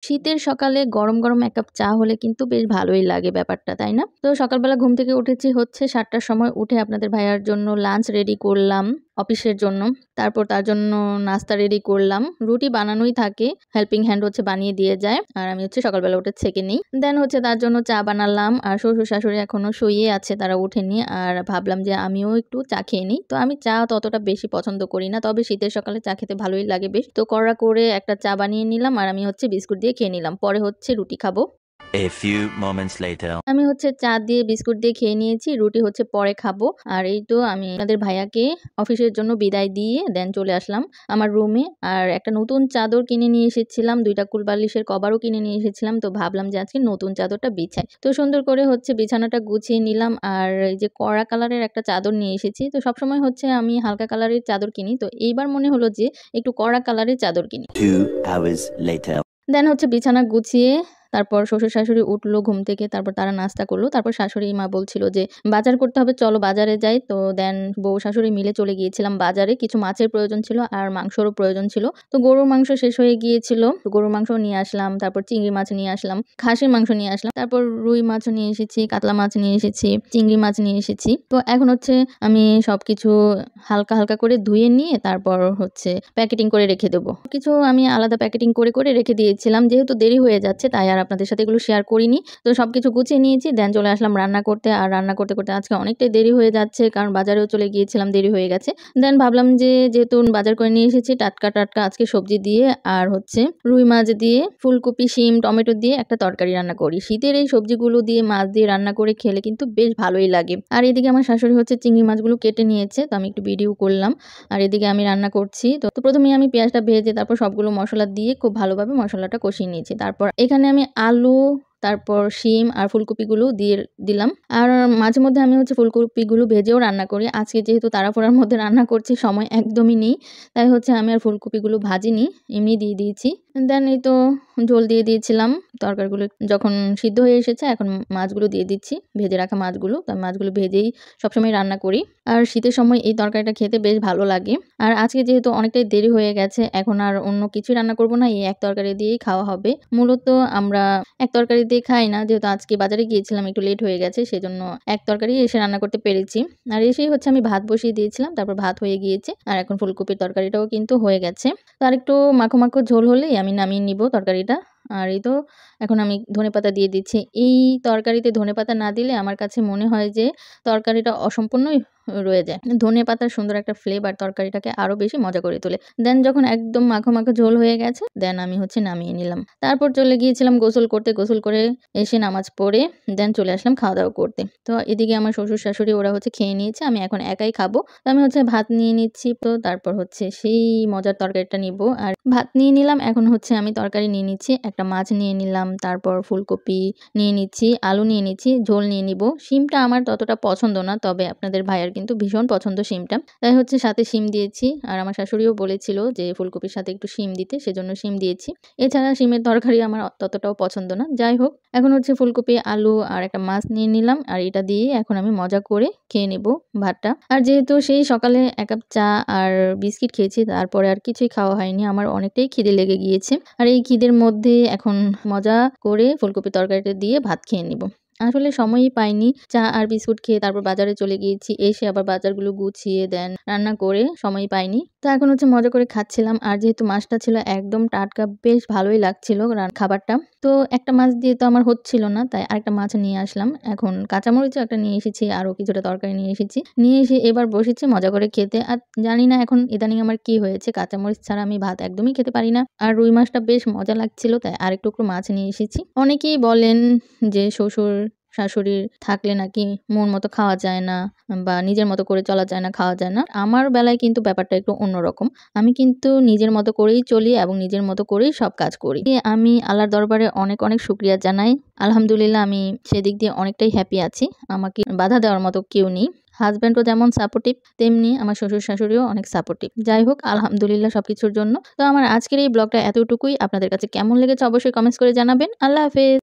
শীতের সকালে গরম, গরম ১ কাপ চা হলে কিন্তু বেশ ভালোই লাগে ব্যাপারটা, তাই না? তো সকালবেলা ঘুম থেকে উঠেছি হচ্ছে ৭ টার সময়। উঠে আপনাদের ভাইয়ার জন্য লাঞ্চ রেডি করলাম অফিসের জন্য। তারপর তার জন্য নাস্তা রেডি করলাম। রুটি বানানোই থাকে। হেল্পিং হ্যান্ড হচ্ছে বানিয়ে দিয়ে যায়। আর আমি হচ্ছে সকালবেলা উঠে ছেঁকে নিই। দেন হচ্ছে তার জন্য চা বানালাম। আর শ্বশুর-শাশুড়ি এখনো শুয়ে আছে, তারা ওঠেনি। আর ভাবলাম যে আমিও একটু চা খেয়ে নিই। তো আমি চা ততটা বেশি পছন্দ করি না। তবে শীতের সকালে চা খেতে ভালোই লাগে বেশ। তো কড়া করে একটা চা বানিয়ে নিলাম আর আমি হচ্ছে বিস্কুট দিয়ে খেয়ে নিলাম। পরে হচ্ছে রুটি খাবো। A few moments later. আমি হচ্ছে চা দিয়ে বিস্কুট দিয়ে খেয়ে নিয়েছি। রুটি হচ্ছে পরে খাবো। আর এই তো আমি আপনাদের ভাইয়াকে অফিসের জন্য বিদায় দিয়ে দেন চলে আসলাম আমার রুমে। আর একটা নতুন চাদর কিনে নিয়ে এসেছিলাম। ২ টা কুলবালিশের কভারও কিনে নিয়ে এসেছিলাম। তো ভাবলাম যে আজকে নতুন চাদরটা বিছাই। তো সুন্দর করে হচ্ছে বিছানাটা গুছিয়ে নিলাম। আর এই যে কড়া কালারের একটা চাদর নিয়ে এসেছি। তো সবসময় হচ্ছে আমি হালকা কালারের চাদর কিনি। তো এইবার মনে হলো যে একটু কড়া কালারের চাদর কিনি। 2 hours later. দেন হচ্ছে বিছানা গুছিয়ে তারপর শ্বশুর-শাশুড়ি উঠলো ঘুম থেকে। তারপর তারা নাস্তা করলো। তারপর শাশুড়ি মা বলছিল যে, "বাজার করতে হবে, চলো বাজারে যাই।" তো দেন বউ-শাশুড়ি মিলে চলে গিয়েছিলাম বাজারে। কিছু মাছের প্রয়োজন ছিল আর মাংসরও প্রয়োজন ছিল। তো গরুর মাংস শেষ হয়ে গিয়েছিল। তো গরুর মাংসও নিয়ে আসলাম। তারপর চিংড়ি মাছ নিয়ে আসলাম। খাসির মাংস নিয়ে আসলাম। তারপর রুই মাছও নিয়ে এসেছি, কাতলা মাছ নিয়ে এসেছি, চিংড়ি মাছ নিয়ে এসেছি। তো এখন হচ্ছে আমি সবকিছু হালকা, হালকা করে ধুয়ে নিয়ে তারপর হচ্ছে প্যাকেটিং করে রেখে দেবো। কিছু আমি আলাদা প্যাকেটিং করে, করে রেখে দিয়েছিলাম। যেহেতু দেরি হয়ে যাচ্ছে তাই আর আপনাদের সাথে এগুলো শেয়ার করিনি। তো সবকিছু গুছিয়ে নিয়েছি। দেন চলে আসলাম রান্না করতে। আর রান্না করতে, করতে আজকে অনেকটাই দেরি হয়ে যাচ্ছে। কারণ বাজারেও চলে গিয়েছিলাম, দেরি হয়ে গেছে। দেন ভাবলাম যে যেহেতু বাজার করে নিয়ে এসেছি টাটকা, টাটকা আজকে সবজি দিয়ে আর হচ্ছে রুই মাছ দিয়ে, ফুলকপি, শিম, টমেটো দিয়ে একটা তরকারি রান্না করি। শীতের এই সবজিগুলো দিয়ে মাছ দিয়ে রান্না করে খেলে কিন্তু বেশ ভালোই লাগে। আর এদিকে আমার শাশুড়ি হচ্ছে চিংড়ি মাছগুলো কেটে নিয়েছে। তো আমি একটু ভিডিও করলাম। আর এদিকে আমি রান্না করছি। তো প্রথমেই আমি পেঁয়াজটা ভেজে তারপর সবগুলো মসলা দিয়ে খুব ভালোভাবে মসলাটা কষিয়ে নিয়েছি। তারপর এখানে আমি আলু, তারপর শিম আর ফুলকপিগুলো দিয়ে দিলাম। আর মাঝে মধ্যে আমি হচ্ছে ফুলকপিগুলো ভেজেও রান্না করি। আজকে যেহেতু তাড়াহুড়োর মধ্যে রান্না করছি, সময় একদমই নেই। তাই হচ্ছে আমি আর ফুলকপিগুলো ভাজিনি, এমনি দিয়ে দিয়েছি। দেন এই তো ঝোল দিয়ে দিয়েছিলাম। তরকারিগুলো যখন সিদ্ধ হয়ে এসেছে এখন মাছগুলো দিয়ে দিচ্ছি, ভেজে রাখা মাছগুলো। তো আমি মাছগুলো ভেজেই সবসময় রান্না করি। আর শীতের সময় এই তরকারিটা খেতে বেশ ভালো লাগে। আর আজকে যেহেতু অনেকটাই দেরি হয়ে গেছে, এখন আর অন্য কিছুই রান্না করব না। এই এক তরকারি দিয়েই খাওয়া হবে। মূলত আমরা এক তরকারি দিয়ে খাই না। যেহেতু আজকে বাজারে গিয়েছিলাম একটু লেট হয়ে গেছে, সেজন্য এক তরকারি এসে রান্না করতে পেরেছি। আর এসেই হচ্ছে আমি ভাত বসিয়ে দিয়েছিলাম। তারপর ভাত হয়ে গিয়েছে। আর এখন ফুলকপির তরকারিটাও কিন্তু হয়ে গেছে। তো আরেকটু মাখো, মাখো ঝোল হলেই আমি নামিয়ে নিব তরকারিটা। আর এই তো এখন আমি ধনেপাতা দিয়ে দিচ্ছি। এই তরকারিতে ধনেপাতা না দিলে আমার কাছে মনে হয় যে তরকারিটা অসম্পূর্ণই রয়ে যায়। ধনেপাতার সুন্দর একটা ফ্লেভার তরকারিটাকে আরো বেশি মজা করে তোলে। দেন যখন একদম মাখো, মাখো ঝোল হয়ে গেছে, দেন আমি হচ্ছে নামিয়ে নিলাম। তারপর চলে গিয়েছিলাম গোসল করতে। গোসল করে এসে নামাজ পড়ে দেন চলে আসলাম খাওয়া-দাওয়া করতে। তো এদিকে আমার শ্বশুর-শাশুড়ি ওরা হচ্ছে খেয়ে নিয়েছে। আমি এখন একাই খাবো। তো আমি হচ্ছে ভাত নিয়ে নিচ্ছি। তো তারপর হচ্ছে সেই মজার তরকারিটা নিবো। আর ভাত নিয়ে নিলাম। এখন হচ্ছে আমি তরকারি নিয়ে নিচ্ছি। একটা মাছ নিয়ে নিলাম। তারপর ফুলকপি নিয়ে নিচ্ছি, আলু নিয়ে নিচ্ছি, ঝোল নিয়ে নিবো। শিমটা আমার ততটা পছন্দ না। তবে আপনাদের ভাইয়ার কিন্তু ভীষণ পছন্দ শিমটা। তাই হচ্ছে সাথে শিম দিয়েছি। আর আমার শাশুড়িও বলেছিল যে ফুলকপির সাথে একটু শিম দিতে, সেজন্য শিম দিয়েছি। এছাড়া শিমের তরকারি আমার ততটাও পছন্দ না। যাই হোক, এখন হচ্ছে ফুলকপি, আলু আর একটা মাছ নিয়ে নিলাম। আর এটা দিয়ে এখন আমি মজা করে খেয়ে নেব ভাতটা। আর যেহেতু সেই সকালে ১ কাপ চা আর বিস্কিট খেয়েছি, তারপরে আর কিছুই খাওয়া হয়নি। আমার অনেকটাই খিদে লেগে গিয়েছে। আর এই খিদের মধ্যে এখন মজা করে ফুলকপির তরকারিটা দিয়ে ভাত খেয়ে নিব। আসলে সময়ই পাইনি। চা আর বিস্কুট খেয়ে তারপর বাজারে চলে গিয়েছি। এসে আবার বাজারগুলো গুছিয়ে দেন রান্না করে সময়ই পাইনি। তো এখন হচ্ছে মজা করে খাচ্ছিলাম। আর যেহেতু মাছটা ছিল একদম টাটকা, বেশ ভালোই লাগছিল খাবারটা। তো একটা মাছ দিয়ে তো আমার হচ্ছিল না, তাই আরেকটা মাছ নিয়ে আসলাম। এখন কাঁচামরিচও একটা নিয়ে এসেছি, আরও কিছুটা তরকারি নিয়ে এসেছি। নিয়ে এসে এবার বসেছি মজা করে খেতে। আর জানি না এখন ইদানিং আমার কি হয়েছে, কাঁচামরিচ ছাড়া আমি ভাত একদমই খেতে পারি না। আর রুই মাছটা বেশ মজা লাগছিল, তাই আরেক টুকরো মাছ নিয়ে এসেছি। অনেকেই বলেন যে শ্বশুর-শাশুড়ির থাকলে নাকি মন মতো খাওয়া যায় না বা নিজের মতো করে চলা যায় না, খাওয়া যায় না। আমার বেলায় কিন্তু ব্যাপারটা একটু অন্যরকম। আমি কিন্তু নিজের মতো করেই চলি এবং নিজের মতো করেই সব কাজ করি। আমি আল্লাহর দরবারে অনেক, অনেক শুকরিয়া জানাই। আলহামদুলিল্লাহ আমি সেদিক দিয়ে অনেকটাই হ্যাপি আছি। আমাকে বাধা দেওয়ার মতো কেউ নেই। হাসব্যান্ডও যেমন সাপোর্টিভ, তেমনি আমার শ্বশুর-শাশুড়িও অনেক সাপোর্টিভ। যাই হোক, আলহামদুলিল্লাহ সবকিছুর জন্য। তো আমার আজকের এই ব্লগটা এতটুকুই। আপনাদের কাছে কেমন লেগেছে অবশ্যই কমেন্টস করে জানাবেন। আল্লাহ হাফেজ।